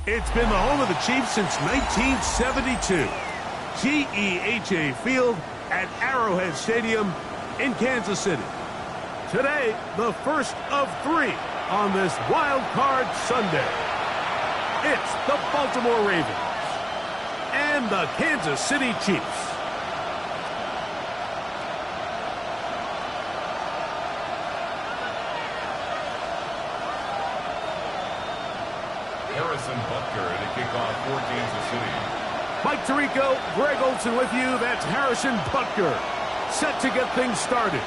It's been the home of the Chiefs since 1972. GEHA Field at Arrowhead Stadium in Kansas City. Today, the first of 3 on this Wild Card Sunday. It's the Baltimore Ravens and the Kansas City Chiefs. Harrison Butker to kick off for Kansas City. Mike Tirico, Greg Olson with you. That's Harrison Butker, set to get things started.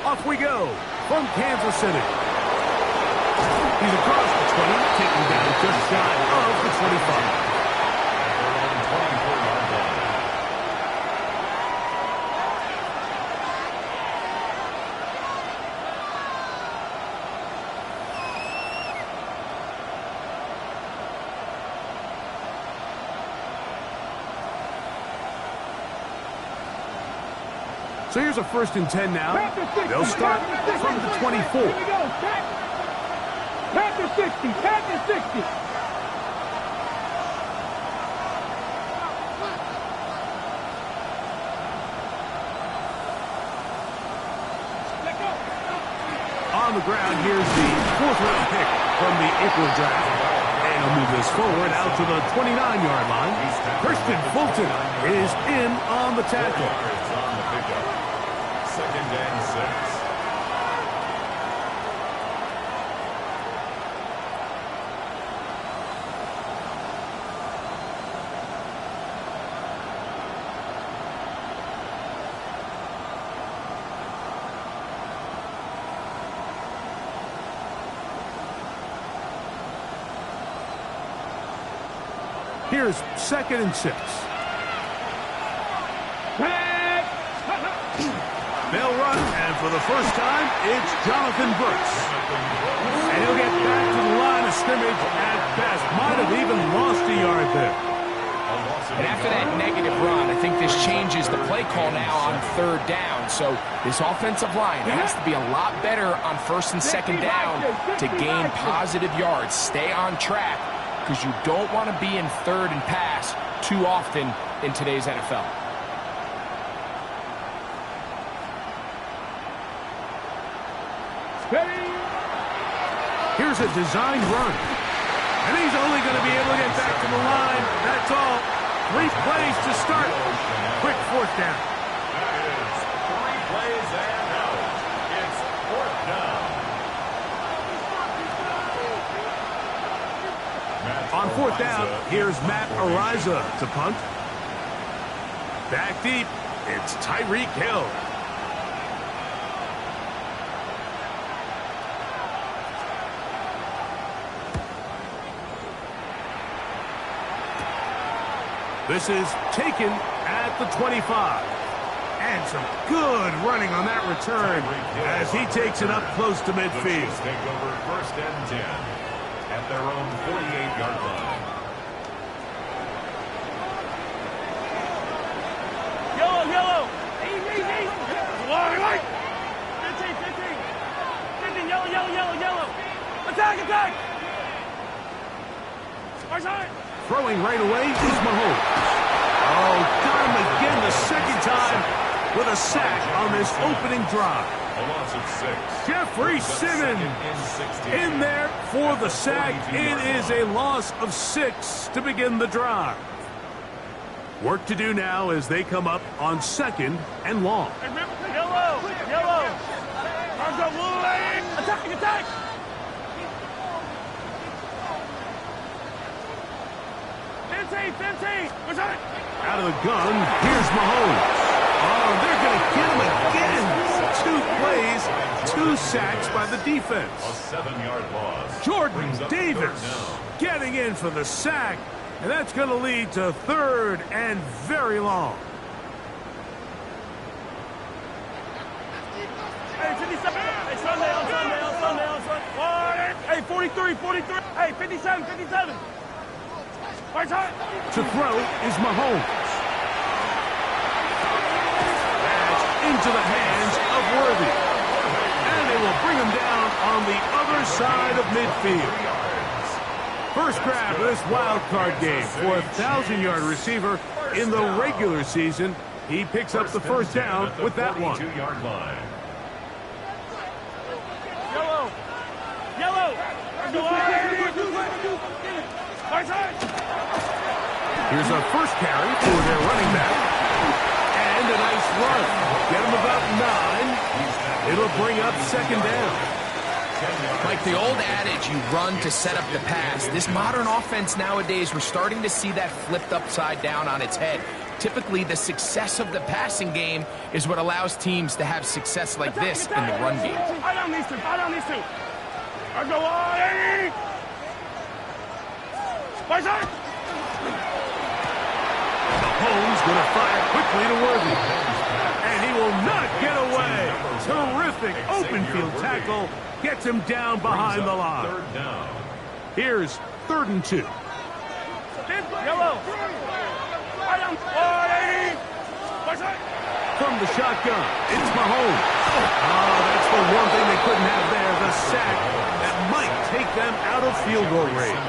Off we go from Kansas City. He's across the 20, taking down just shy of the 25. So here's a 1st and 10 now. They'll start from the 24. Here we go. Pack the 60. Pack the 60. On the ground, here's the 4th-round pick from the April draft. And he'll move this forward out to the 29-yard line. Christian Fulton is in on the tackle. 2nd and 6. Here's 2nd and 6. They'll run, and for the first time, it's Jonathan Brooks. And he'll get back to the line of scrimmage at best. Might have even lost a yard there. And after that negative run, I think this changes the play call now on 3rd down. So this offensive line has to be a lot better on 1st and 2nd down to gain positive yards. Stay on track, because you don't want to be in 3rd and pass too often in today's NFL. Here's a designed run. And he's only going to be able to get back to the line. That's all. 3 plays to start. Quick 4th down. That is 3 plays and out. It's 4th down. On 4th down, here's Matt Ariza to punt. Back deep, it's Tyreek Hill. This is taken at the 25. And some good running on that return as he takes it up close to midfield. The Chiefs take over 1st and 10 at their own 48-yard line. Yellow. Easy. White. 15. Yellow. Attack. Throwing right away is Mahomes. Oh, got him again the 2nd time with a sack on this opening drive. A loss of 6. Jeffrey Simmons in there for the sack. It is a loss of 6 to begin the drive. Work to do now as they come up on 2nd and long. Yellow. Arms up, attack. Out of the gun, here's Mahomes. Oh, they're going to get him again. 2 plays, 2 sacks by the defense. A 7-yard loss. Jordan Davis getting in for the sack, and that's going to lead to 3rd and very long. Hey, 57. Hey, Sunday. Hey, 43. Hey, 57. To throw is Mahomes. That's into the hands of Worthy. And they will bring him down on the other side of midfield. First grab of this wild card game for a 1,000-yard receiver in the regular season. He picks up the first down with that one. Line. Yellow. Yellow. Here's a first carry for their running back. And a nice run. Get him about 9. It'll bring up second down. Like the old adage, you run to set up the pass. This modern offense nowadays, we're starting to see that flipped upside down on its head. Typically, the success of the passing game is what allows teams to have success like this in the run game. I don't need to. I go on. Mahomes going to fire quickly to Worthy. And he will not get away. Terrific open field tackle. Gets him down behind the line. Third down. Here's 3rd and 2. Yellow. From the shotgun, it's Mahomes. Oh, that's the one thing they couldn't have there, the sack that might take them out of field goal range.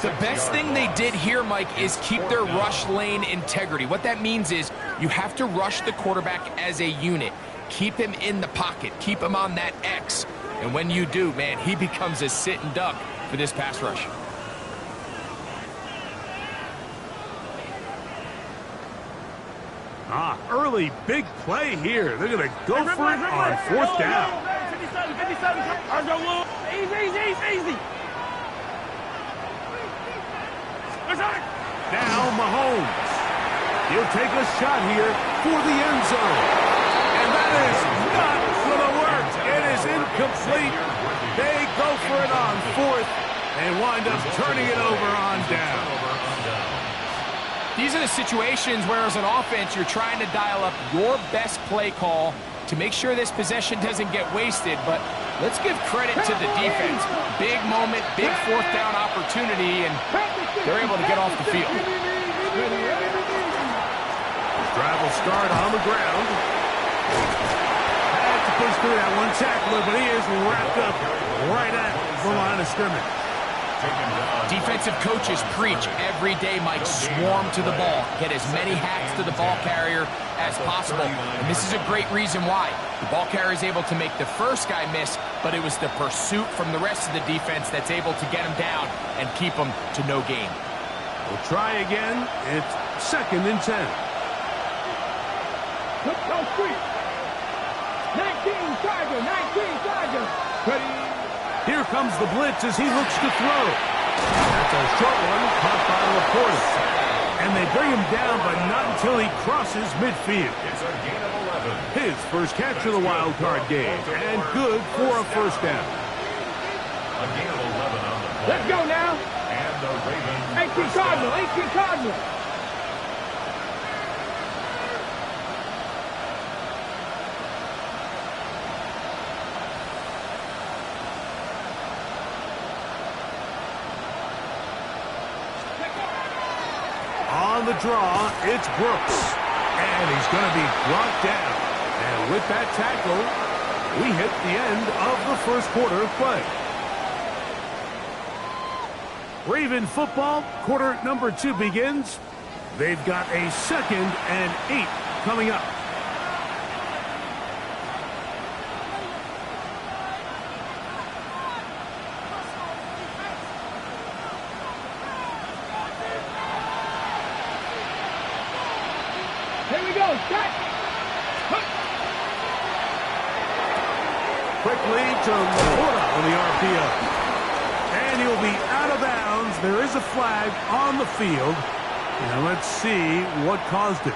The best thing they did here, Mike, is keep their rush lane integrity. What that means is you have to rush the quarterback as a unit. Keep him in the pocket. Keep him on that X. And when you do, man, he becomes a sitting duck for this pass rush. Early big play here. They're going to go for it on 4th down. 57. Easy. Now Mahomes. He'll take a shot here for the end zone. And that is not going to work. It is incomplete. They go for it on 4th and wind up turning it over on down. These are the situations where, as an offense, you're trying to dial up your best play call to make sure this possession doesn't get wasted. But let's give credit to the defense. Big moment, big 4th down opportunity, and they're able to get off the field. Drive will start on the ground. Had to push through that one tackler, but he is wrapped up right at the line of scrimmage. Defensive coaches preach every day, Mike, swarm to the ball. Get as many hacks to the ball carrier as possible. And this is a great reason why. The ball carrier is able to make the first guy miss, but it was the pursuit from the rest of the defense that's able to get him down and keep him to no gain. We'll try again. It's 2nd and 10. 19 Tiger. Ready. Here comes the blitz as he looks to throw. That's a short one, caught by Laporta. And they bring him down, but not until he crosses midfield. It's a gain of 11. His first catch of the wild card game, and good for a first down. A gain of 11 on the play. Let's go now. And the Ravens. 18 Cardinal. On the draw, it's Brooks. And he's going to be brought down. And with that tackle, we hit the end of the first quarter of play. Raven football, quarter number 2 begins. They've got a 2nd and 8 coming up. Here we go. Set. Quickly to Laporta on the RPO. And he'll be out of bounds. There is a flag on the field. And let's see what caused it.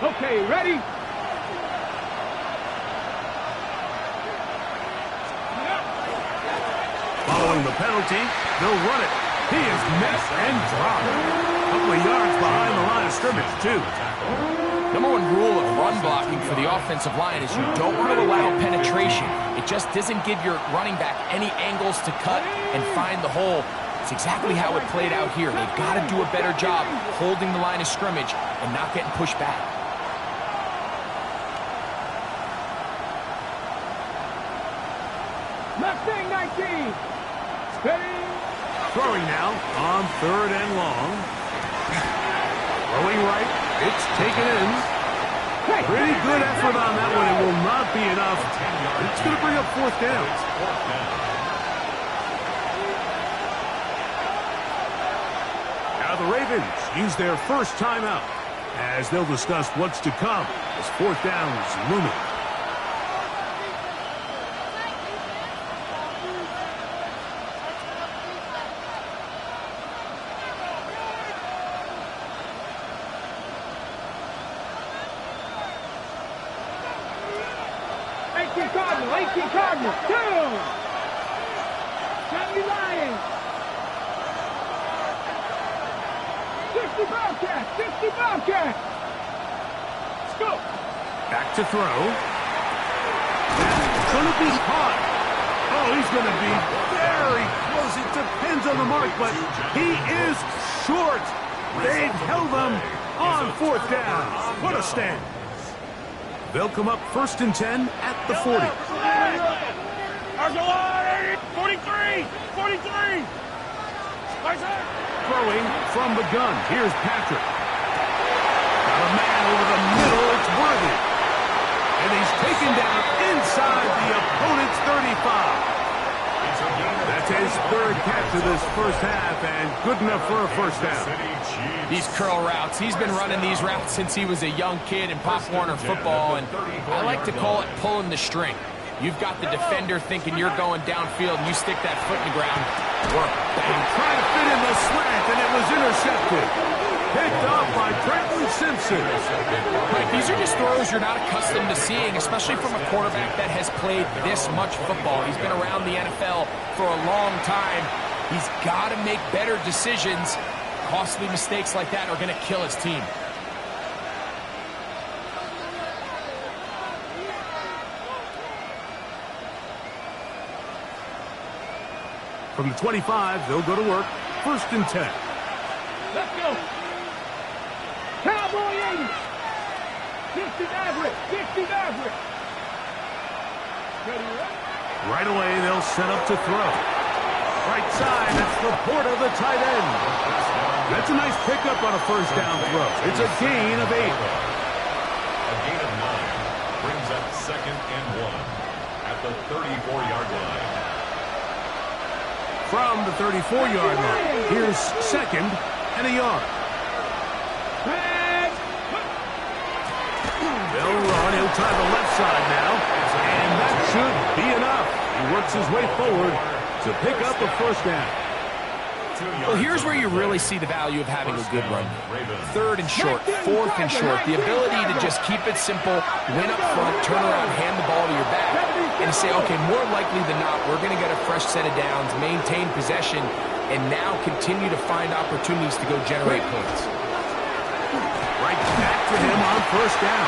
Okay, ready? Following the penalty, they'll run it. He is missed and dropped. A couple of yards behind the line of scrimmage, too. Number 1 rule of run blocking for the offensive line is you don't want to allow penetration. It just doesn't give your running back any angles to cut and find the hole. It's exactly how it played out here. They've got to do a better job holding the line of scrimmage and not getting pushed back. Mustang 19. Steady. Throwing now on 3rd and long. Throwing right. It's taken in. Pretty good effort on that one. It will not be enough. It's going to bring up 4th down. Now the Ravens use their first timeout as they'll discuss what's to come as 4th down is looming. Cardinal, 2. 70 Lions. 60 Bobcats, 60 Bobcats. Let's go. Back to throw. That's going to be caught. Oh, he's going to be very close. It depends on the mark, but he is short. They've held him on 4th down. What a stand. They'll come up 1st and 10 at the 40. 43, 43. Throwing from the gun. Here's Patrick. Got a man over the middle. It's Worthy. And he's taken down inside the opponent's 35. That's his 3rd catch of this first half, and good enough for a first down. These curl routes, he's been running these routes since he was a young kid in Pop Warner football, and I like to call it pulling the string. You've got the defender thinking you're going downfield, and you stick that foot in the ground. Work. Bang. Trying to fit in the slant, and it was intercepted. Picked off by Trenton Simpson. Right, these are just throws you're not accustomed to seeing, especially from a quarterback that has played this much football. He's been around the NFL for a long time. He's got to make better decisions. Costly mistakes like that are going to kill his team. From the 25, they'll go to work. 1st and 10. Let's go. Cowboy 80. 60 average. 60 average. Ready, right away, they'll set up to throw. Right side, that's the port of the tight end. That's a nice pickup on a 1st down throw. It's a gain of 8. A gain of 9 brings up 2nd and 1 at the 34-yard line. From the 34-yard line, here's 2nd and a yard. They'll run. He'll try the left side now, and that should be enough. He works his way forward to pick up a 1st down. Well, here's where you really see the value of having a good run. 3rd and short, 4th and short. The ability to just keep it simple, win up front, turn around, hand the ball to your back, and say, okay, more likely than not, we're going to get a fresh set of downs, maintain possession, and now continue to find opportunities to go generate points. Right back to him on 1st down.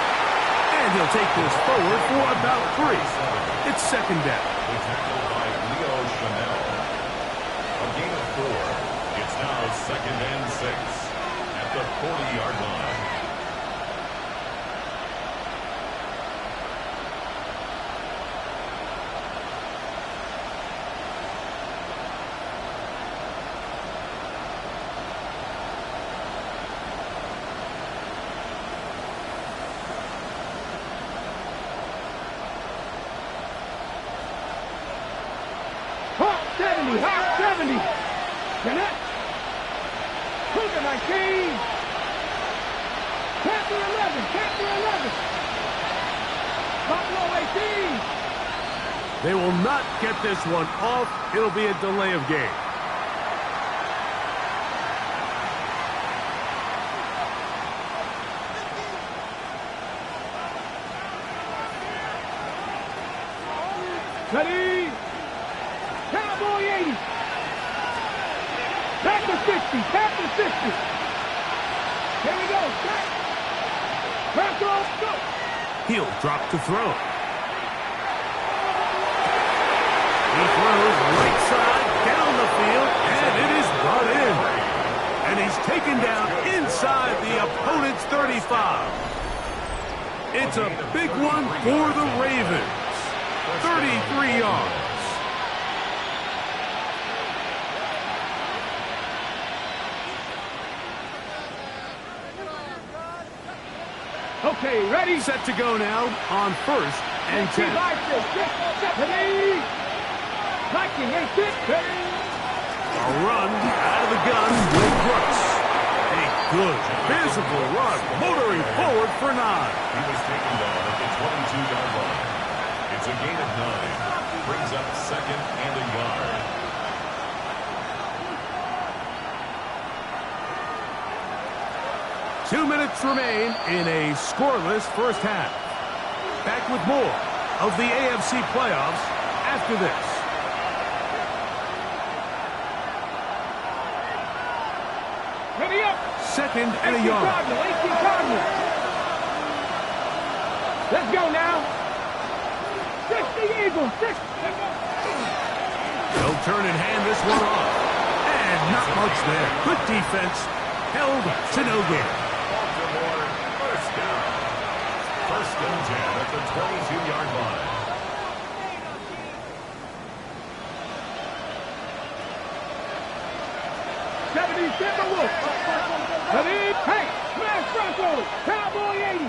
And he'll take this forward for about 3. It's 2nd down. A gain of 4. It's now 2nd and 6 at the 40-yard line. Hot 70, hot 70. Jeanette. Cougar 19. Panther 11, Panther 11. Buffalo 18. They will not get this one off. It'll be a delay of game. Ready. Cowboy 80. Panther 60, Panther 60. Here we go. Panther, go. He'll drop to throw. He throws right side down the field, and it is brought in. And he's taken down inside the opponent's 35. It's a big one for the Ravens. 33 yards. Okay, ready? Set to go now on 1st and 10. A run out of the gun with Brooks. A good physical run, motoring forward for 9. He was taken down at the 22-yard line. It's a gain of 9. Brings up 2nd and a yard. Two minutes remain in a scoreless first half. Back with more of the AFC playoffs after this. Ready up. 2nd and a yard. Let's go now. 60 Eagles. 6. They'll turn and hand this one off. And not much there. Good defense. Held to no gain. Baltimore, first down. 1st and 10 at the 22-yard line. Hey, smash Bronco, Cowboy 80.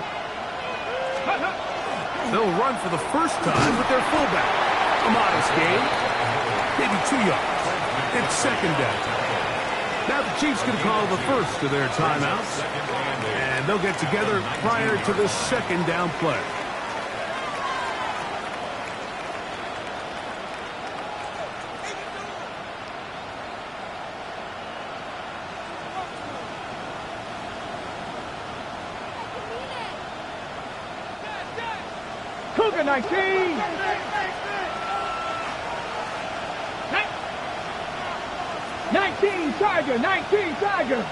They'll run for the first time with their fullback. A modest gain, maybe 2 yards. It's 2nd down. Now the Chiefs can call the first of their timeouts, and they'll get together prior to the 2nd down play. Cougar 19. 19 Tiger, 19 Tiger.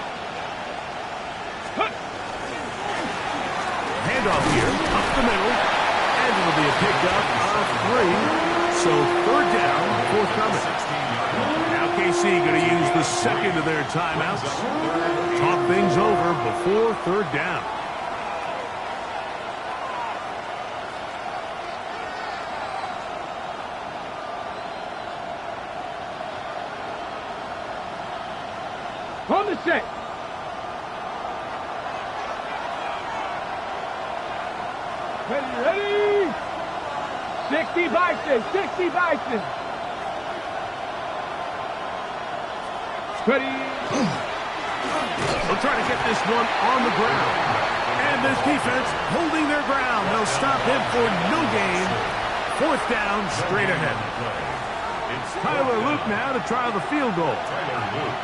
Handoff here, up the middle, and it'll be a pickup of 3. So 3rd down, forthcoming. Now KC going to use the 2nd of their timeouts. Talk things over before 3rd down. On the set. Ready? 60 Bison, 60 Bison. Ready? They'll try to get this one on the ground. And this defense holding their ground. They'll stop him for no gain. 4th down, straight ahead. It's Tyler Luke now to try the field goal.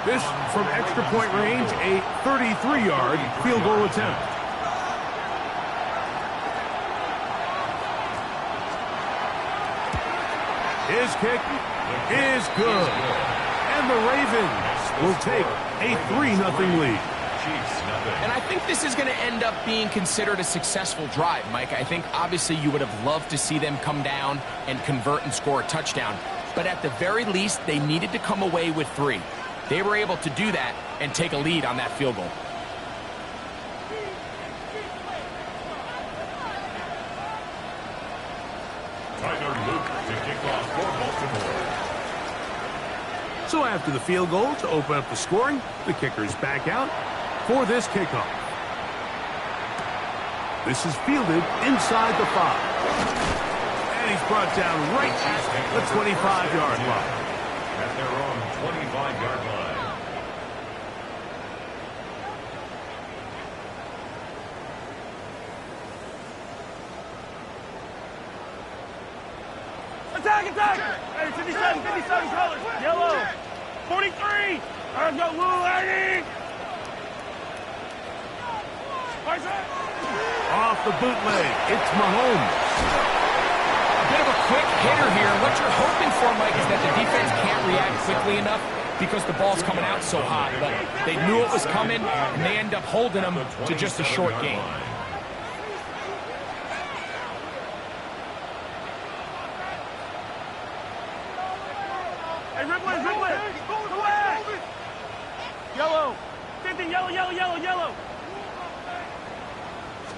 This from extra point range, a 33-yard field goal attempt. His kick is good. And the Ravens will take a 3-0 lead. And I think this is going to end up being considered a successful drive, Mike. I think obviously you would have loved to see them come down and convert and score a touchdown. But at the very least, they needed to come away with 3. They were able to do that and take a lead on that field goal. Tyler Luke to kick off for Baltimore. So after the field goal to open up the scoring, the kicker's back out for this kickoff. This is fielded inside the 5. And he's brought down right at the 25-yard line. At their own 25-yard line. Attack, attack! Hey, 57 colors. Yellow. 43. Let's go, Lou Eddie. Off the bootleg, it's Mahomes. Bit of a quick hitter here. What you're hoping for, Mike, is that the defense can't react quickly enough because the ball's coming out so hot. But they knew it was coming, and they end up holding them to just a short gain. Hey, Ripley, Ripley. Go ahead. Yellow. 50, yellow, yellow, yellow, yellow.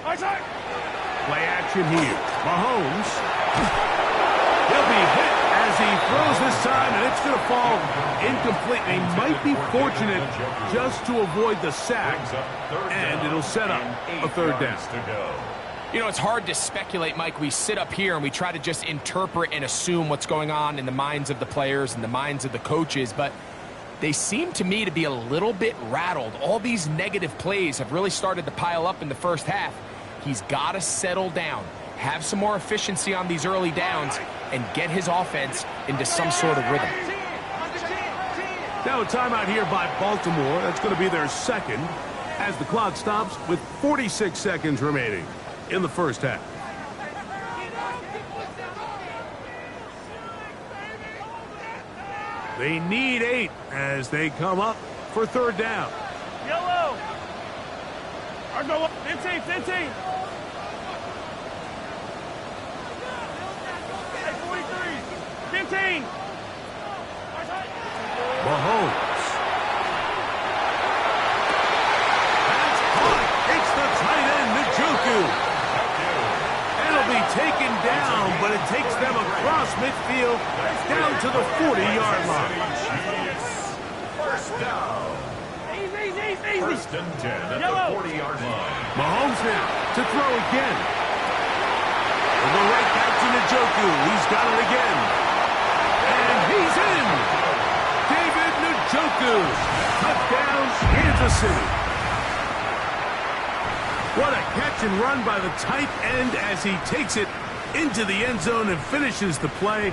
Play action here. Mahomes. He'll be hit as as he throws this time, and it's going to fall incomplete. They might be fortunate just to avoid the sack, and it'll set up a third down. You know, it's hard to speculate, Mike. We sit up here and we try to just interpret and assume what's going on in the minds of the players and the minds of the coaches, but they seem to me to be a little bit rattled. All these negative plays have really started to pile up in the first half. He's got to settle down, have some more efficiency on these early downs, and get his offense into some sort of rhythm. Now a timeout here by Baltimore. That's going to be their second as the clock stops with 46 seconds remaining in the first half. They need 8 as they come up for third down. Yellow. Or go up. 15, 15. Hey, 43. 15. Mahomes. That's caught. It's the tight end, Njoku. It'll be taken down, but it takes them across midfield down to the 40-yard line. First down. Easy. First and 10 at the 40-yard line. Mahomes now to throw again. We'll go right back to Njoku. He's got it again. And he's in. David Njoku. Touchdown, Kansas City. What a catch and run by the tight end as he takes it into the end zone and finishes the play.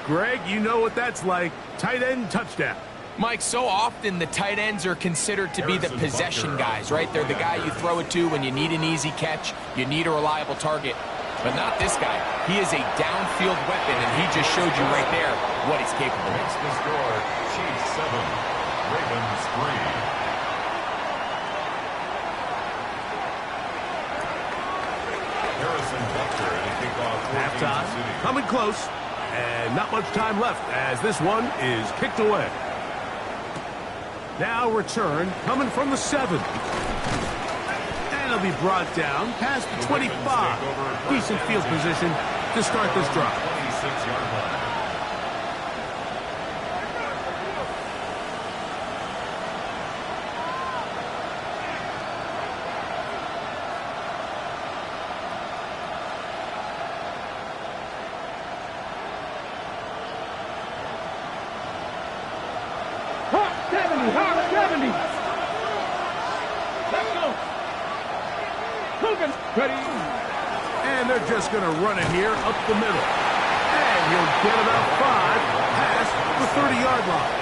Greg, you know what that's like. Tight end touchdown. Mike, so often the tight ends are considered to be the possession guys, right? They're the guy you throw it to when you need an easy catch, you need a reliable target. But not this guy. He is a downfield weapon, and he just showed you right there what he's capable of. Makes the score, Chiefs 7, Ravens 3. Halftime, coming close, and not much time left as this one is kicked away. Now return coming from the 7. And it'll be brought down past the 25. Decent field position to start this drive. 26-yard line. Ready. And they're just going to run it here up the middle. And he'll get about 5 past the 30-yard line.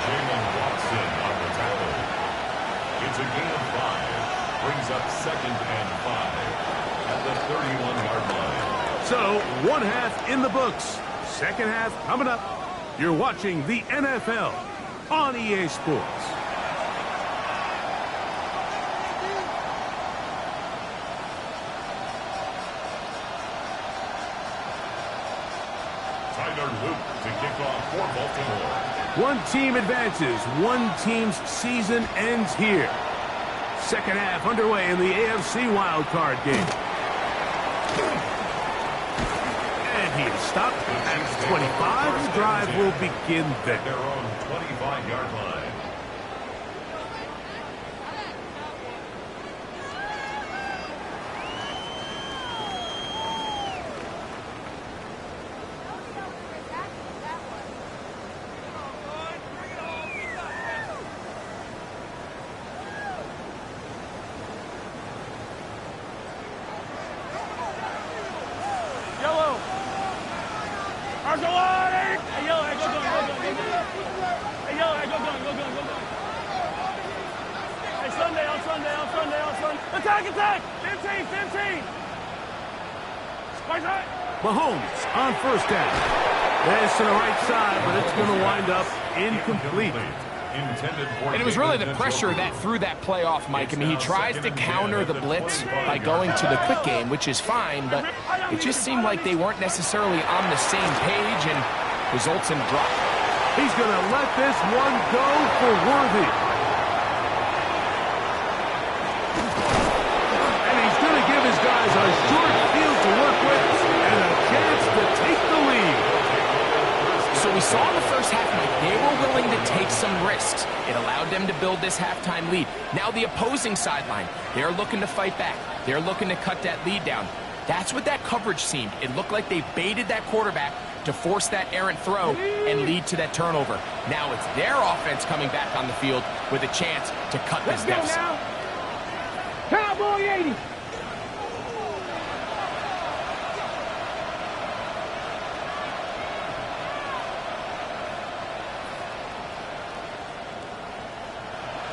Jalen Watson on the tackle. It's a gain of 5. Brings up 2nd and 5 at the 31-yard line. So, one half in the books. Second half coming up. You're watching the NFL on EA Sports. To kick off for Baltimore. One team advances. One team's season ends here. Second half underway in the AFC wildcard game. And he is stopped at 25. The drive will begin there. Their own 25-yard line. Attack! 15, 15! Mahomes on first down. This to the right side, but it's going to wind up incomplete. And it was really the pressure that threw that play off, Mike. I mean, he tries to counter the blitz by going to the quick game, which is fine, but it just seemed like they weren't necessarily on the same page and results in a drop. He's going to let this one go for Worthy. Guys, a short field to work with and a chance to take the lead. we saw in the first half, Mike, they were willing to take some risks. It allowed them to build this halftime lead. Now the opposing sideline, they're looking to fight back. They're looking to cut that lead down. That's what that coverage seemed. It looked like they baited that quarterback to force that errant throw and lead to that turnover. Now it's their offense coming back on the field with a chance to cut this deficit. Now. Cowboy 80.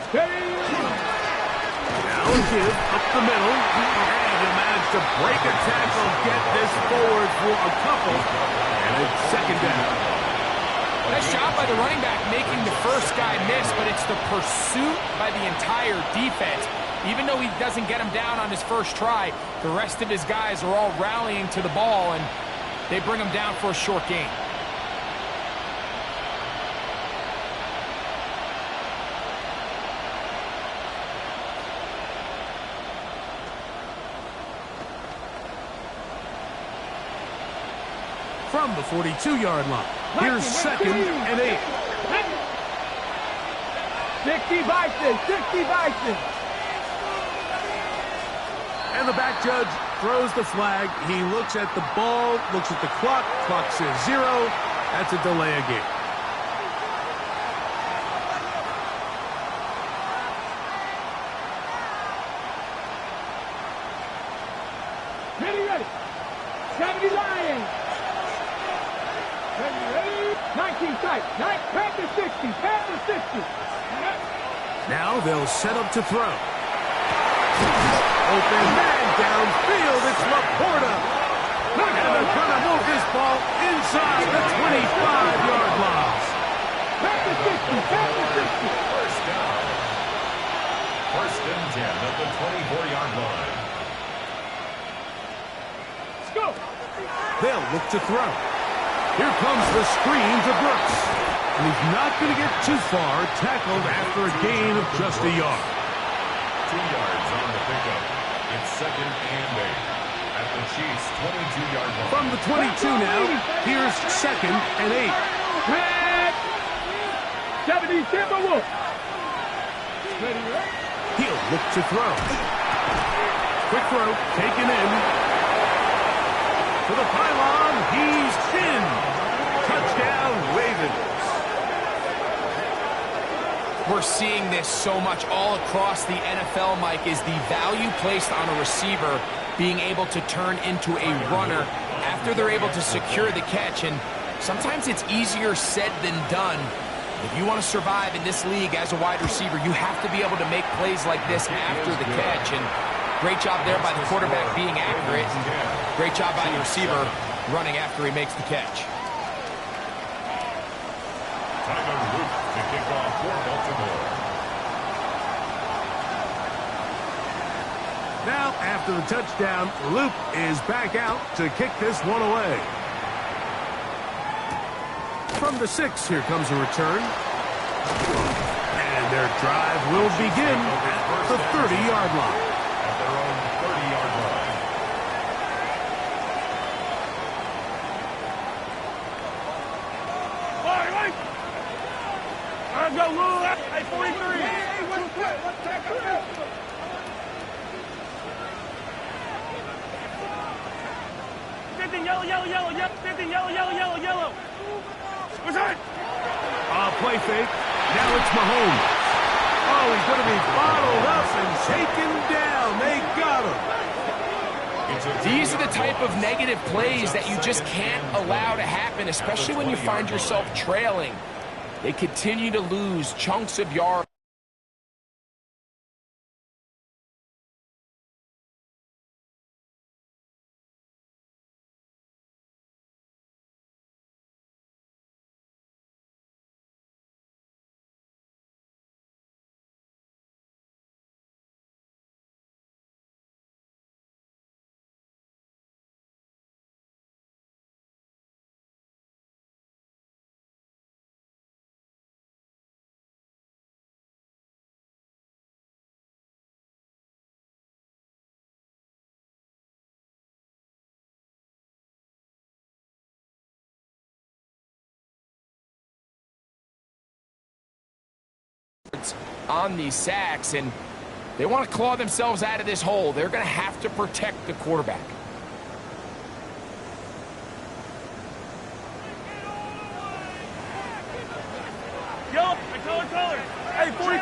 Now a give up the middle. And he managed to break a tackle, get this forward for a couple. And it's second down. Nice job by the running back making the first guy miss, but it's the pursuit by the entire defense. Even though he doesn't get him down on his first try, the rest of his guys are all rallying to the ball, and they bring him down for a short gain. From the 42-yard line, here's second and 8. 60 Bison, 60 Bison. And the back judge throws the flag. He looks at the ball, looks at the clock. Clock says 0. That's a delay of game. Ready. 70 Lions. Ready. 19 tight. Panther 60. Panther 60. Now they'll set up to throw. Open man downfield. It's Laporta. And they're going to move this ball inside the 25-yard line. Panther 60. Panther 60. First down. First and 10 at the 24-yard line. Let's go. They'll look to throw. Here comes the screen to Brooks. And he's not going to get too far, tackled after a gain of just a yard. 2 yards on the pickup. It's second and 8 at the Chiefs' 22-yard line. From the 22 now, here's second and 8. Red. 70 Timberwolves. Ready. He'll look to throw. Quick throw, taken in. To the pylon, he's in. Touchdown, Ravens. We're seeing this so much all across the NFL, Mike, is the value placed on a receiver being able to turn into a runner after they're able to secure the catch. And sometimes it's easier said than done. If you want to survive in this league as a wide receiver, you have to be able to make plays like this after the catch. And great job there by the quarterback being accurate. And great job by the receiver running after he makes the catch. To kick off for Baltimore. Now, after the touchdown, Luke is back out to kick this one away. From the 6, here comes a return. And their drive will begin at the 30-yard line. At their own 30-yard line. Go, Lou. Hey, 43. Hey, what's that? 50 yellow. 50 yellow. What's that? Play fake. Now it's Mahomes. Oh, he's going to be bottled up and taken down. They got him. These are the type of negative plays that you just can't allow to happen, especially when you find yourself trailing. They continue to lose chunks of yards. on these sacks, and they want to claw themselves out of this hole. They're going to have to protect the quarterback. Yellow, color. Hey, 40.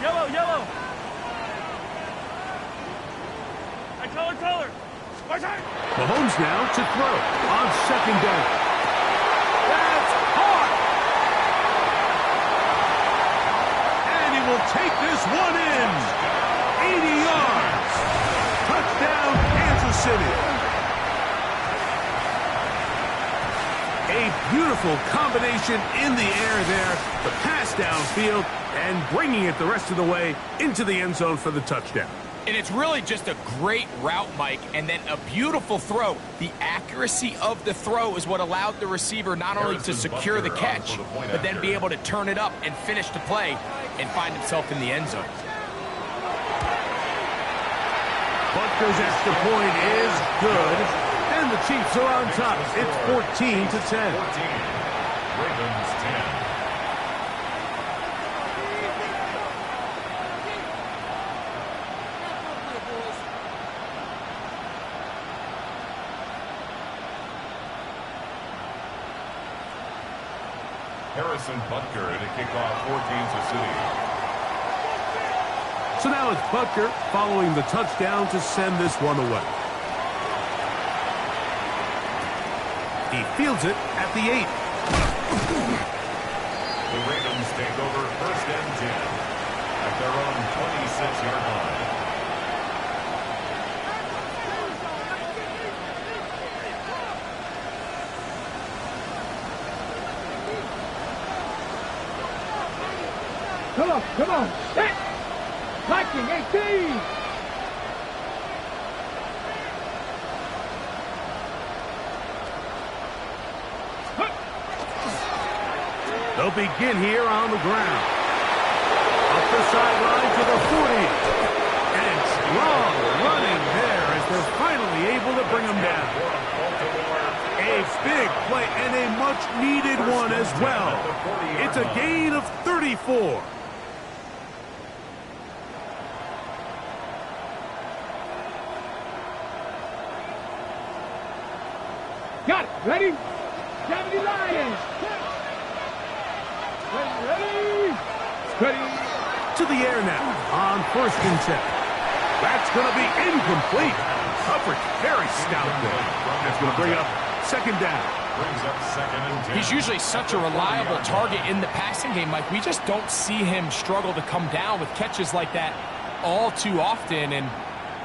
Yellow. Color. Mahomes now to throw on second down. That's hard. And he will take this one in. 80 yards. Touchdown, Kansas City. A beautiful combination in the air there. The pass downfield and bringing it the rest of the way into the end zone for the touchdown. And it's really just a great route, Mike, and then a beautiful throw. The accuracy of the throw is what allowed the receiver not only to secure the catch, but then be able to turn it up and finish the play and find himself in the end zone. Butker's extra point is good, and the Chiefs are on top. It's 14-10. Ravens 10. Harrison Butker to kick off for Kansas City. So now it's Butker following the touchdown to send this one away. He fields it at the 8. The Ravens take over 1st and 10 at their own 26-yard line. Come on, set! Viking 18! They'll begin here on the ground. Up the sideline to the 40. And strong running there as they're finally able to bring them down. A big play and a much-needed one as well. It's a gain of 34. Got it. Ready? 70 Lions. Ready. To the air now on 1st and 10. That's going to be incomplete. Coverage very stout there. That's going to bring up 2nd down. Brings up 2nd and 10. He's usually such a reliable target in the passing game, Mike. We just don't see him struggle to come down with catches like that all too often. And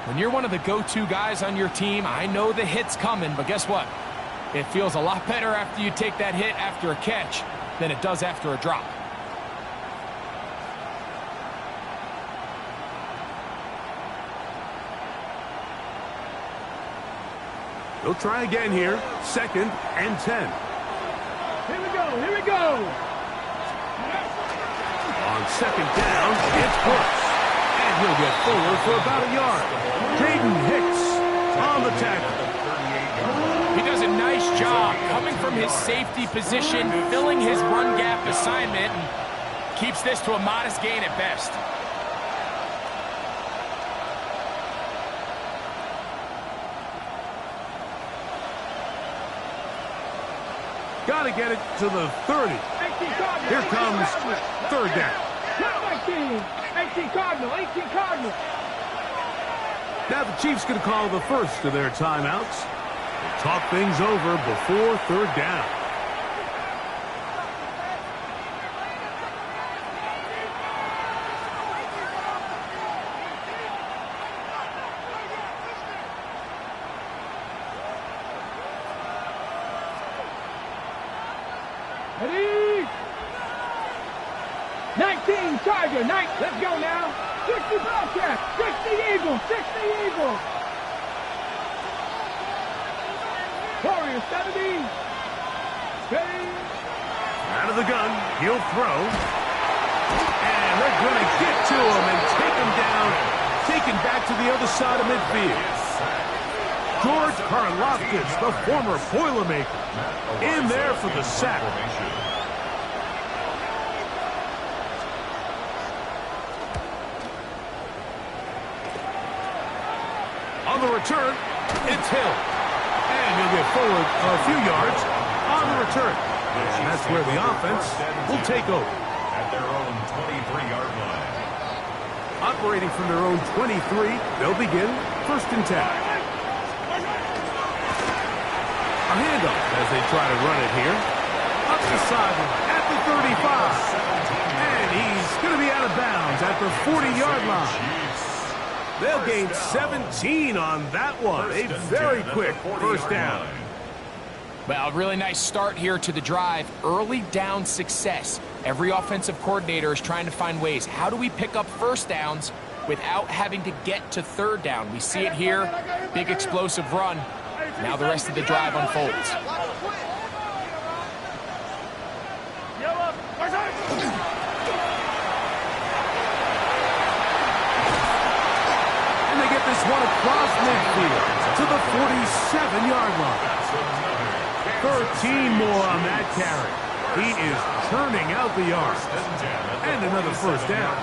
when you're one of the go-to guys on your team, I know the hit's coming, but guess what? It feels a lot better after you take that hit after a catch than it does after a drop. They'll try again here. 2nd and 10. Here we go. On 2nd down, it's Brooks. And he'll get forward for about a yard. Jaden Hicks on the tackle. He does a nice job coming from his safety position, filling his run gap assignment, and keeps this to a modest gain at best. Got to get it to the 30. Here comes 3rd down. 18 Cardinal. Now the Chiefs going to call the first of their timeouts. Talk things over before 3rd down. Ready? 19 Charger. Let's go now. 60 Bobcat. 60 Eagle. Warrior 70. Ready? Out of the gun, he'll throw. And they're going to get to him and take him down. Taken back to the other side of midfield. George Karlaftis, the former Boilermaker, in there for the sack. return, it's Hill. And he'll get forward a few yards on the return. And that's where the offense will take over. At their own 23-yard line. Operating from their own 23, they'll begin 1st and 10. A handoff as they try to run it here. Up the sideline at the 35. And he's going to be out of bounds at the 40-yard line. They'll gain 17 on that one. A very quick 1st down. Well, a really nice start here to the drive. Early down success. Every offensive coordinator is trying to find ways. How do we pick up 1st downs without having to get to 3rd down? We see it here. Big explosive run. Now the rest of the drive unfolds. And they get this one across midfield to the 47-yard line. 13 more on that carry. He is churning out the yards. And another 1st down.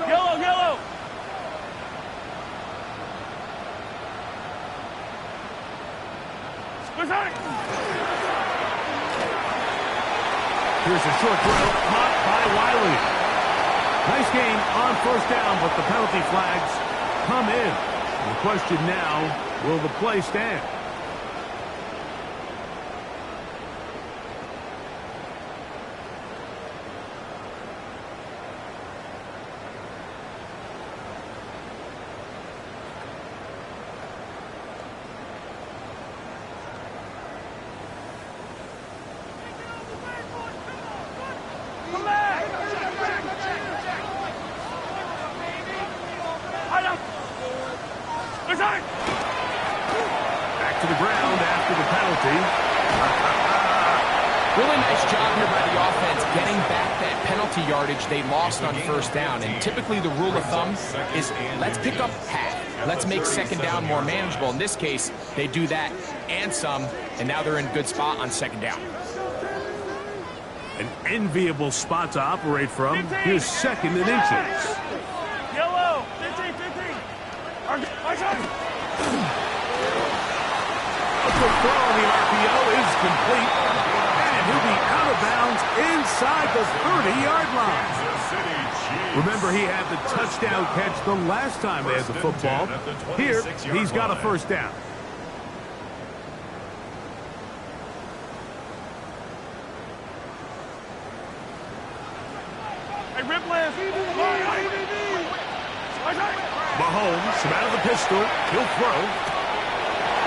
Yellow. Here's a short throw, caught by Wiley. Nice gain on 1st down, but the penalty flags come in. The question now, will the play stand? Back to the ground after the penalty. Really nice job here by the offense getting back that penalty yardage they lost on 1st down. And typically the rule of thumb is let's pick up half. Let's make 2nd down more manageable. In this case, they do that and some, and now they're in a good spot on 2nd down. An enviable spot to operate from. Here's 2nd and inches. Yellow. 15. A quick throw on the RPO is complete. And he'll be out of bounds inside the 30-yard line. Remember, he had the touchdown catch the last time they had the football. Here, he's got a 1st down. Hey, Ripland. Mahomes from out of the pistol. He'll throw.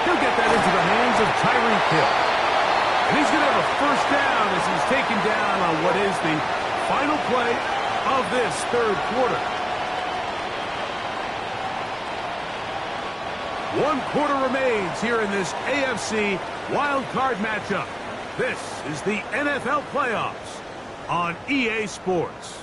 He'll get that into the hands of Tyreek Hill. And he's going to have a 1st down as he's taken down on what is the final play of this 3rd quarter. 1 quarter remains here in this AFC wild card matchup. This is the NFL playoffs on EA Sports.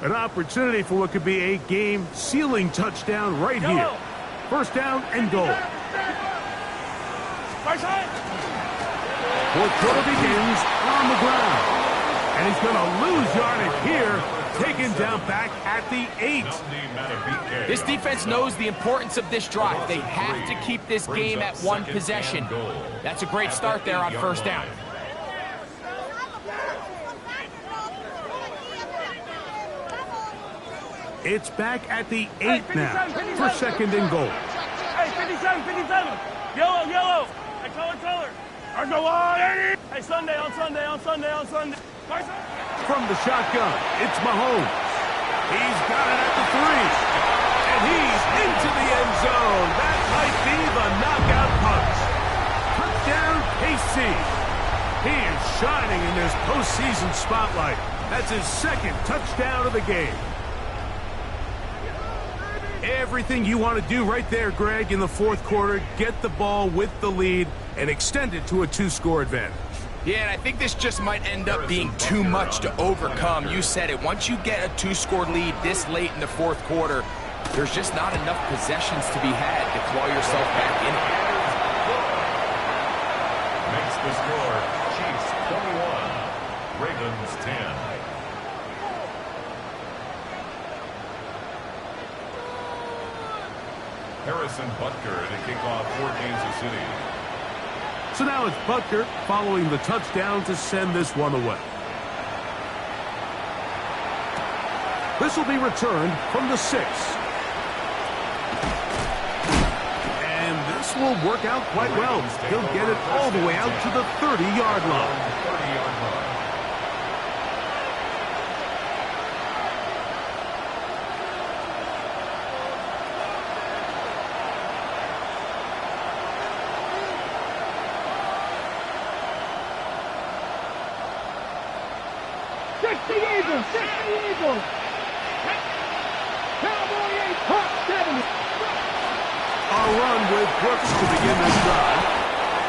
An opportunity for what could be a game-sealing touchdown right here. 1st down and goal. 4th quarter begins on the ground. And he's going to lose yardage here, taken down back at the 8. This defense knows the importance of this drive. They have to keep this game at 1 possession. That's a great start there on 1st down. It's back at the 8 now for 2nd and goal. Hey, 57. Yellow. Hey, color. Go on. Hey, Sunday. From the shotgun, it's Mahomes. He's got it at the 3. And he's into the end zone. That might be the knockout punch. Touchdown, KC. He is shining in this postseason spotlight. That's his 2nd touchdown of the game. Everything you want to do right there, Greg, in the 4th quarter. Get the ball with the lead and extend it to a 2-score advantage. Yeah, and I think this just might end up being too much to overcome. You said it. Once you get a 2-score lead this late in the fourth quarter, there's just not enough possessions to be had to claw yourself back in it. Makes the score Chiefs 21, Ravens 10. Harrison Butker to kick off for Kansas City. So now it's Butker following the touchdown to send this one away. This will be returned from the 6. And this will work out quite well. He'll get it all the way out to the 30-yard line. 30-yard line. Eagles! Cowboy 8, Hawk 7. A run with Brooks to begin this drive.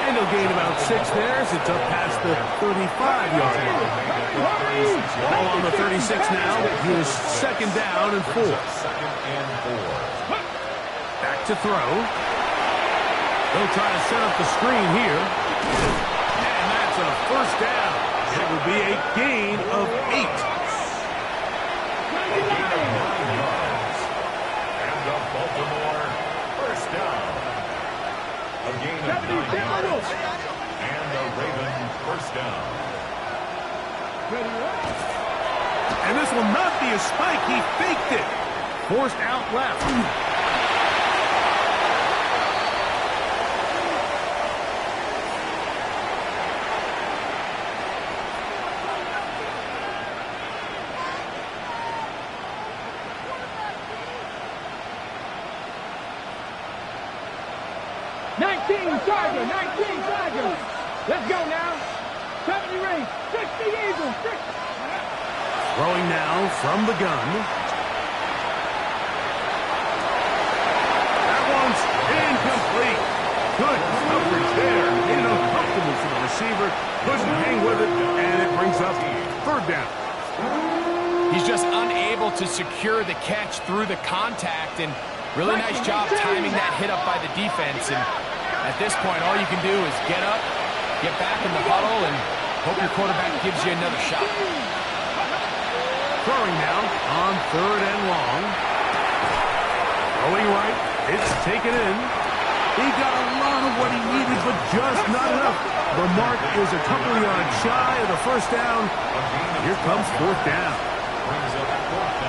And he'll gain about 6 there as it's up past the 35-yard line. Ball on the 36 now. Here's 2nd down and 4. Back to throw. They'll try to set up the screen here. And that's a 1st down. It will be a gain of 8. A gain of 9 yards. And the Baltimore 1st down. A gain of 9 yards. And the Ravens 1st down. And this will not be a spike. He faked it. Forced out left. 19 Tigers. Let's go now. 70 Rays, 60 Eagles, 60. Throwing now from the gun. That one's incomplete. Good coverage there. Made it uncomfortable for the receiver. Couldn't hang with it, and it brings up 3rd down. He's just unable to secure the catch through the contact, and really nice job timing that hit up by the defense. And at this point, all you can do is get up, get back in the huddle, and hope your quarterback gives you another shot. Throwing now on 3rd and long. Throwing right. It's taken in. He got a lot of what he needed, but just not enough. The mark is a couple of yards shy of the 1st down. Here comes 4th down. Brings up 4th down.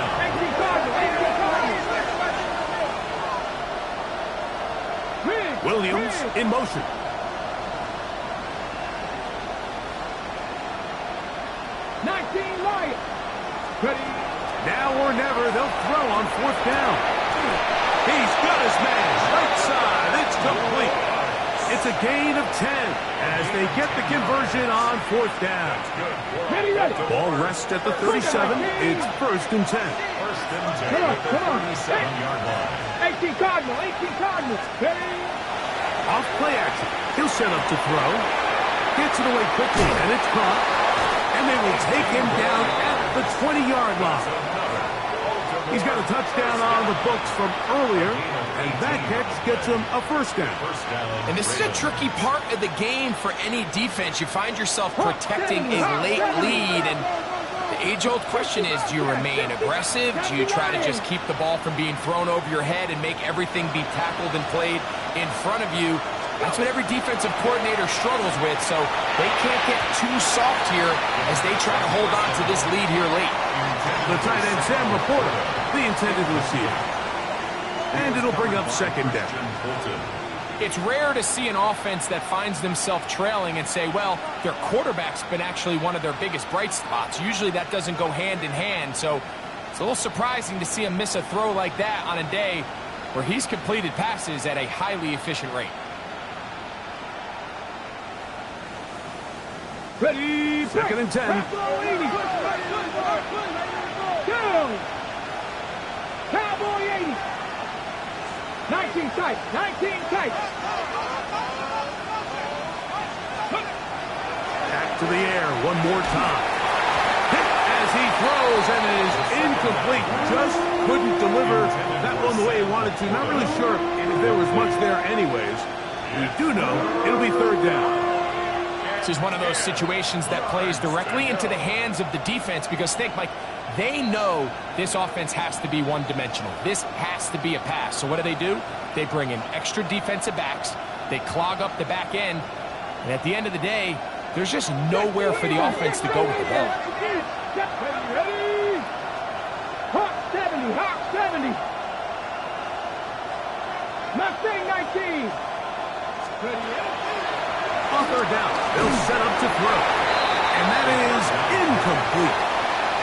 Williams in motion. Ready. Now or never, they'll throw on 4th down. He's got his man. Right side. It's complete. It's a gain of 10 as they get the conversion on 4th down. Ready. Ball rests at the 37. It's 1st and 10. 1st and 10 at the 37-yard line. 18 Cardinals. Ready. Off play action. He'll set up to throw. Gets it away quickly, and it's caught. And they will take him down at the 20-yard line. He's got a touchdown on the books from earlier, and that catch gets him a 1st down. And this is a tricky part of the game for any defense. You find yourself protecting a late lead, and the age-old question is, do you remain aggressive? Do you try to just keep the ball from being thrown over your head and make everything be tackled and played in front of you? That's what every defensive coordinator struggles with, so they can't get too soft here as they try to hold on to this lead here late. The tight end, Sam Laporta, the intended receiver. And it'll bring up 2nd down. It's rare to see an offense that finds themselves trailing and say, well, their quarterback's been actually one of their biggest bright spots. Usually that doesn't go hand in hand, so it's a little surprising to see him miss a throw like that on a day where he's completed passes at a highly efficient rate. Ready. 2nd and 10. Cowboy 80. 19 tights. Back to the air one more time. Hit as he throws, and it is incomplete. Just couldn't deliver that one the way he wanted to. Not really sure if there was much there anyways. We do know it'll be third down. This is one of those situations that plays directly into the hands of the defense because think, Mike, they know this offense has to be one-dimensional. This has to be a pass. So what do? They bring in extra defensive backs. They clog up the back end. And at the end of the day, there's just nowhere for the offense to go with the ball. Hawk 70, Hawk 70. Mustang 19. On third down, they'll set up to throw. And that is incomplete.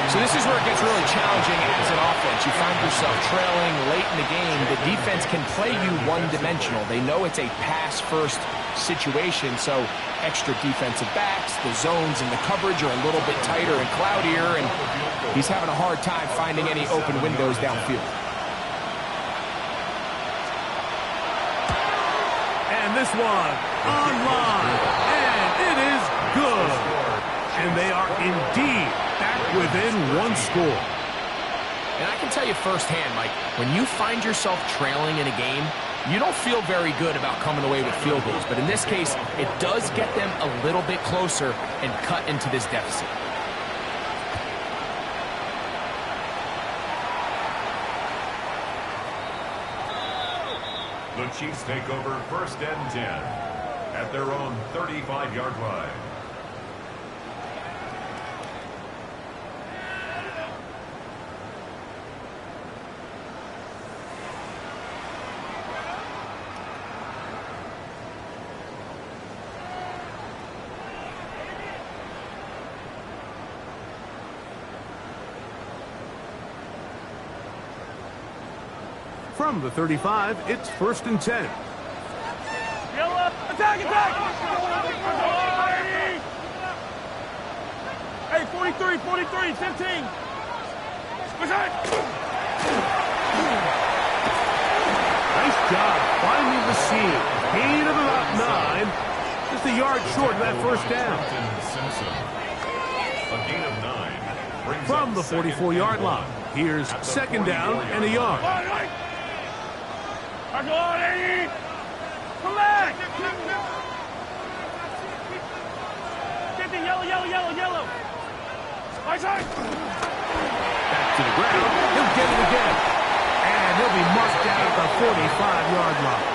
So this is where it gets really challenging as an offense. You find yourself trailing late in the game. The defense can play you one-dimensional. They know it's a pass-first situation, so extra defensive backs, the zones and the coverage are a little bit tighter and cloudier, and he's having a hard time finding any open windows downfield. And this one online, and it is good. And they are indeed back within one score. And I can tell you firsthand, Mike, when you find yourself trailing in a game, you don't feel very good about coming away with field goals. But in this case, it does get them a little bit closer and cut into this deficit. The Chiefs take over first and 10 at their own 35-yard line. From the 35, it's first and 10. Yellow, attack, attack! Hey, 43, 43, 15. Attack! Nice job finding the seam. Gain of about 9. Just a yard short of that first down. A gain of 9. Brings From up the 44-yard line, here's second down and a yard. Come back! 50, yellow, yellow, yellow, yellow. Right side. Back to the ground. He'll get it again. And he'll be marked down at the 45-yard line.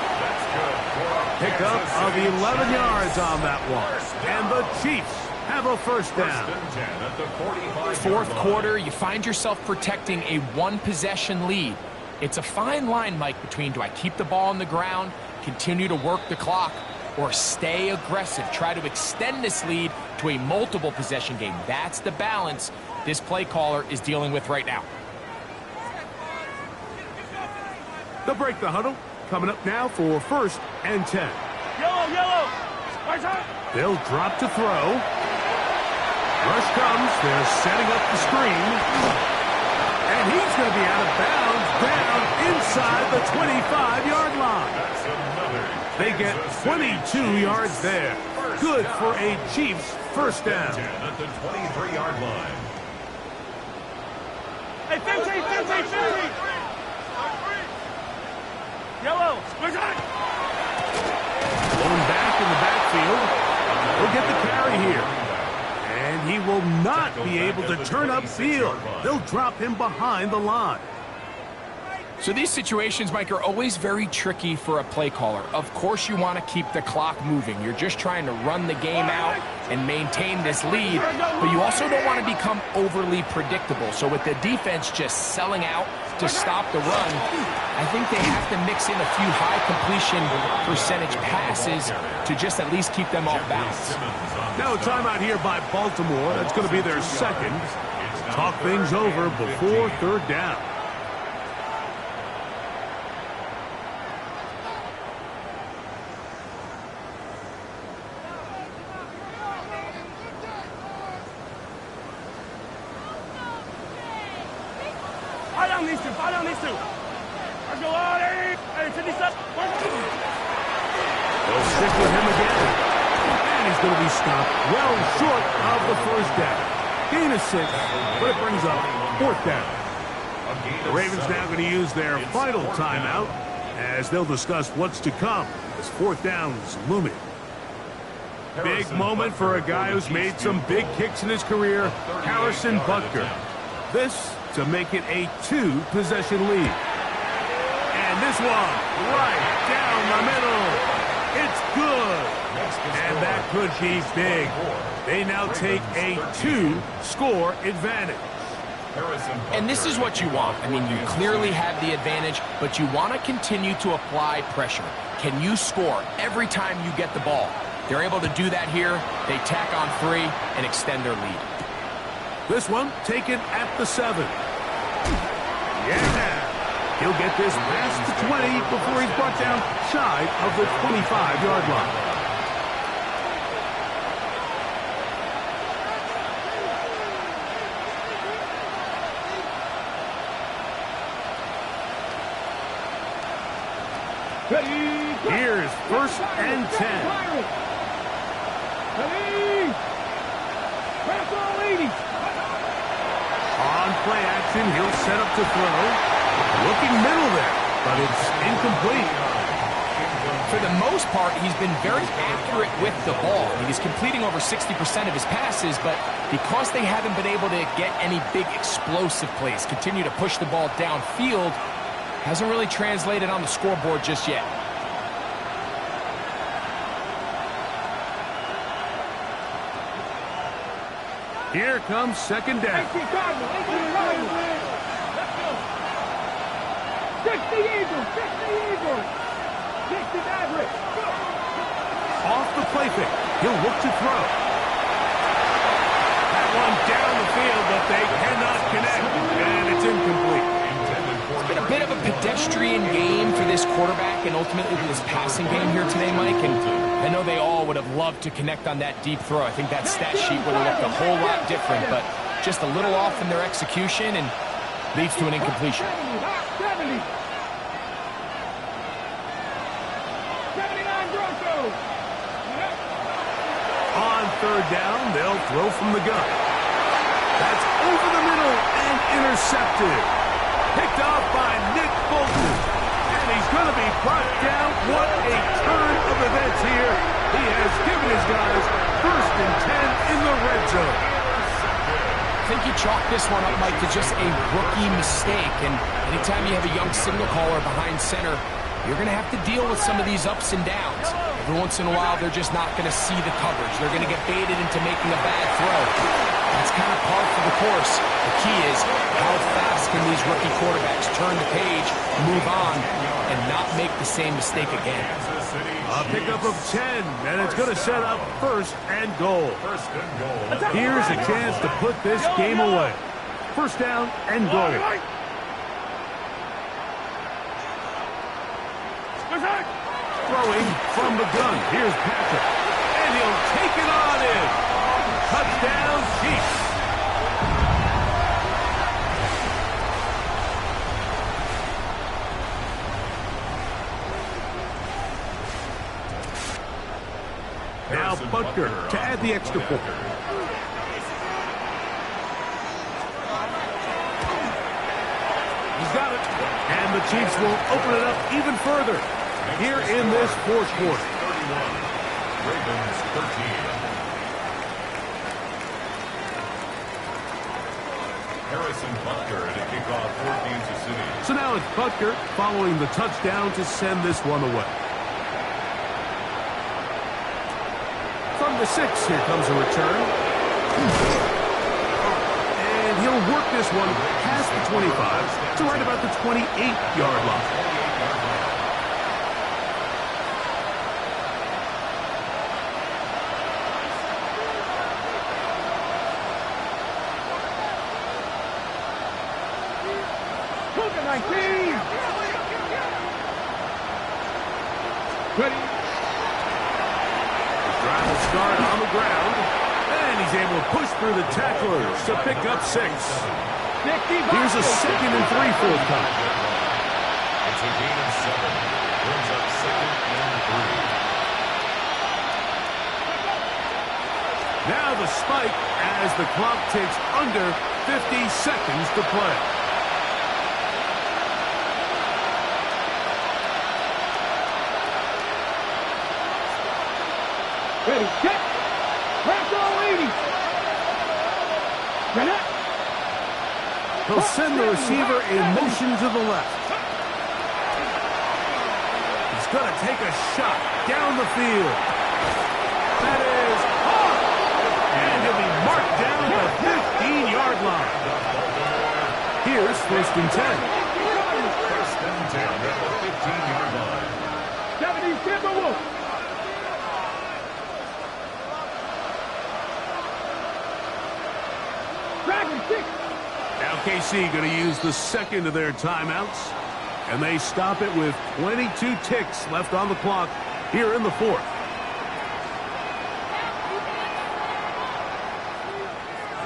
Pickup of 11 yards on that one. And the Chiefs have a first down. Fourth quarter, you find yourself protecting a one-possession lead. It's a fine line, Mike, between do I keep the ball on the ground, continue to work the clock, or stay aggressive, try to extend this lead to a multiple possession game. That's the balance this play caller is dealing with right now. They'll break the huddle. Coming up now for first and 10. Yellow, yellow. Right side. They'll drop to throw. Rush comes. They're setting up the screen. And he's going to be out of bounds down inside the 25-yard line. They get 22 yards there. Good for a Chiefs first down. At the 23-yard line. Hey, 15, 15, 15. Yellow. Right side. Blown back in the backfield. He'll get the carry here. And he will not be able to turn upfield. They'll drop him behind the line. So these situations, Mike, are always very tricky for a play caller. Of course you want to keep the clock moving. You're just trying to run the game out and maintain this lead, but you also don't want to become overly predictable. So with the defense just selling out to stop the run, I think they have to mix in a few high completion percentage passes to just at least keep them off balance. Now a timeout here by Baltimore. That's going to be their second. Talk things over before third down. Fire down these two. Let's go on, hey, 57. They'll stick with him again. And he's going to be stopped well short of the first down. Gain of 6, but it brings up 4th down. The Ravens now going to use their final timeout as they'll discuss what's to come as 4th down's looming. Big moment for a guy who's made some big kicks in his career, Harrison Butker. This to make it a 2-possession lead. And this one, right down the middle. It's good. And that could be big. They now take a 2-score advantage. And this is what you want. I mean, you clearly have the advantage, but you want to continue to apply pressure. Can you score every time you get the ball? They're able to do that here. They tack on 3 and extend their lead. This one taken at the 7. Yeah! He'll get this past the 20 before he's brought down shy of the 25-yard line. Here's 1st and 10. On play action, he'll set up to throw. Looking middle there, but it's incomplete. For the most part, he's been very accurate with the ball. I mean, he's completing over 60% of his passes, but because they haven't been able to get any big explosive plays, continue to push the ball downfield, hasn't really translated on the scoreboard just yet. Here comes 2nd down. 60 Eagles, 60 Eagles. 60 Mavericks. Off the play fake. He'll look to throw. That one down the field, but they cannot connect, and it's incomplete. It's been a bit of a pedestrian game for this quarterback and ultimately for this passing game here today, Mike. And I know they all would have loved to connect on that deep throw. I think that stat sheet would have looked a whole lot different, but just a little off in their execution and leads to an incompletion. 79 Broncos. On 3rd down, they'll throw from the gun. That's over the middle and intercepted. Picked off by Nick Bolton. And he's going to be brought down. What a turn of events here. He has given his guys 1st and 10 in the red zone. I think you chalk this one up, Mike, to just a rookie mistake. And anytime you have a young signal caller behind center, you're going to have to deal with some of these ups and downs. Every once in a while, they're just not going to see the coverage. They're going to get baited into making a bad throw. That's kind of par for the course. The key is how fast can these rookie quarterbacks turn the page, move on, and not make the same mistake again. A pickup of 10, and it's going to set up 1st and goal. Here's a chance to put this game away. 1st down and goal. Throwing from the gun. Here's Patrick. And he'll take it on in. Touchdown, Chiefs. Now Butker to add the extra point. He's got it. And the Chiefs will open it up even further here in this 4th quarter. 31, Ravens 13. Harrison Butker to kick off for Kansas City. So now it's Butker following the touchdown to send this one away. From the 6, here comes a return. And he'll work this one past the 25 to right about the 28-yard line. Ready. Trying to start on the ground. And he's able to push through the tacklers to pick up 6. Here's a 2nd and 3 forthcoming. It's a gain of 7. Brings up 2nd and 3. as the clock takes under 50 seconds to play. Ready, set. Press all 80. Ready. He'll send the receiver in motion to the left. He's going to take a shot down the field. That is off. And he'll be marked down the 15-yard line. Here's 1st and 10. 1st and 10 at the 15-yard line. 70 Timberwolves. Dragon 6. Now KC going to use the second of their timeouts. And they stop it with 22 ticks left on the clock here in the 4th.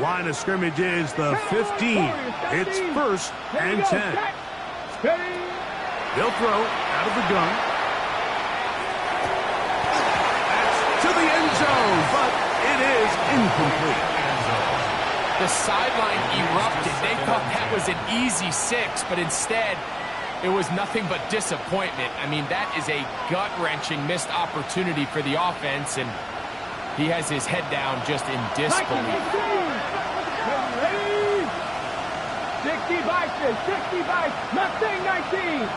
Line of scrimmage is the 15. It's 1st and 10. They'll throw out of the gun. That's to the end zone, but it is incomplete. The sideline erupted. They thought that was an easy 6, but instead, it was nothing but disappointment. I mean, that is a gut-wrenching missed opportunity for the offense, and he has his head down just in disbelief. 60 Vikings, 60 Vikings, Mustang 19.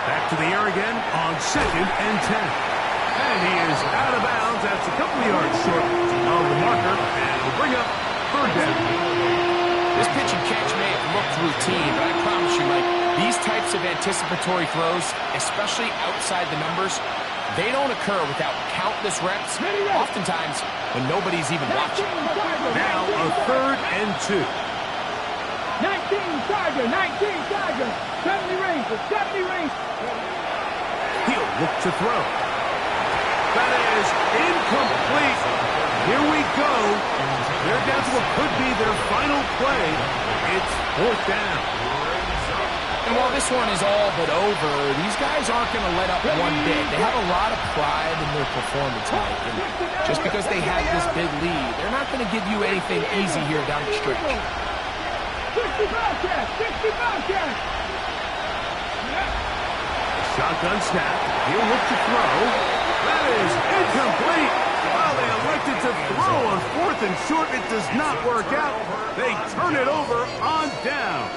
Back to the air again on 2nd and 10. And he is out of bounds. That's a couple of yards short of the marker. And will bring up 3rd down. This pitch and catch may have looked routine, but I promise you, Mike, these types of anticipatory throws, especially outside the numbers, they don't occur without countless reps, oftentimes when nobody's even watching. Now a 3rd and 2. 19 Tiger, 19 Tiger, 70 Rangers, 70 Rangers. He'll look to throw. That is incomplete. Here we go. They're down to what could be their final play. It's 4th down. And while this one is all but over, these guys aren't going to let up one bit. They have a lot of pride in their performance, Mike. And just because they have this big lead, they're not going to give you anything easy here down the stretch. 60 Bobcats, 60 Bobcats. Shotgun snap. He'll look to throw. That is incomplete. Well, they elected to throw on 4th and short. It does not work out. They turn it over on down.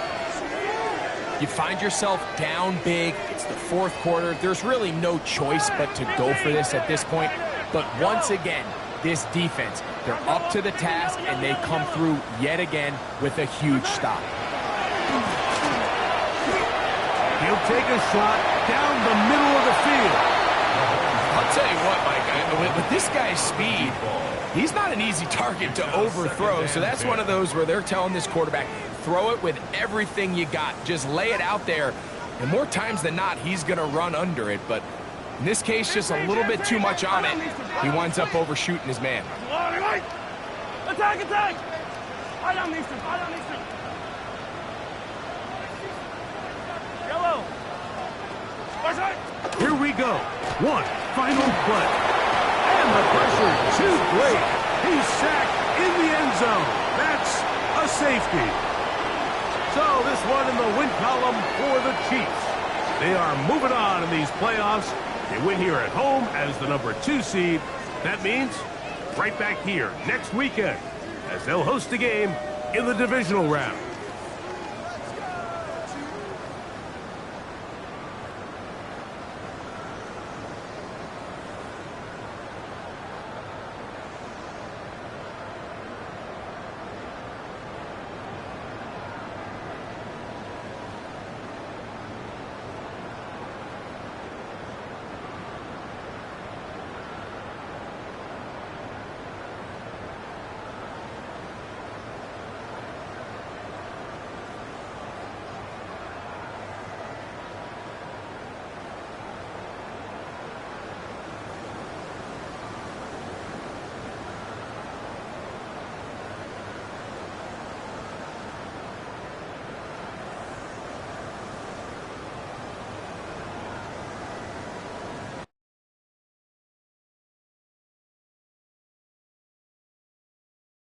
You find yourself down big. It's the 4th quarter. There's really no choice but to go for this at this point. But once again, this defense, they're up to the task, and they come through yet again with a huge stop. He'll take a shot down the middle of the field. I'll tell you what, Mike, with this guy's speed, he's not an easy target to overthrow. So that's one of those where they're telling this quarterback, throw it with everything you got. Just lay it out there. And more times than not, he's going to run under it. But in this case, just a little bit too much on it. He winds up overshooting his man. Attack, attack! I don't need to. Yellow. Here we go. One final play. And the pressure too great. He's sacked in the end zone. That's a safety. So this one in the win column for the Chiefs. They are moving on in these playoffs. They win here at home as the number 2 seed. That means right back here next weekend as they'll host a game in the divisional round.